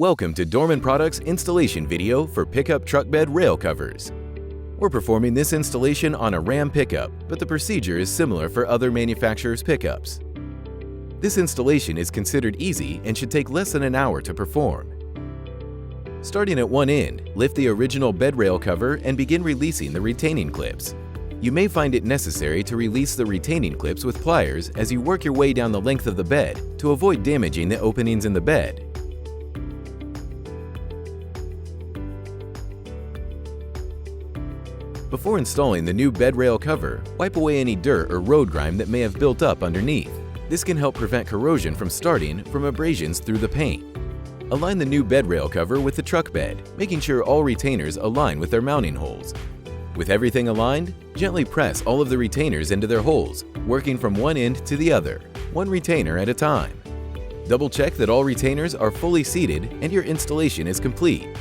Welcome to Dorman Products installation video for pickup truck bed rail covers. We're performing this installation on a Ram pickup, but the procedure is similar for other manufacturers' pickups. This installation is considered easy and should take less than an hour to perform. Starting at one end, lift the original bed rail cover and begin releasing the retaining clips. You may find it necessary to release the retaining clips with pliers as you work your way down the length of the bed to avoid damaging the openings in the bed. Before installing the new bed rail cover, wipe away any dirt or road grime that may have built up underneath. This can help prevent corrosion from starting from abrasions through the paint. Align the new bed rail cover with the truck bed, making sure all retainers align with their mounting holes. With everything aligned, gently press all of the retainers into their holes, working from one end to the other, one retainer at a time. Double check that all retainers are fully seated and your installation is complete.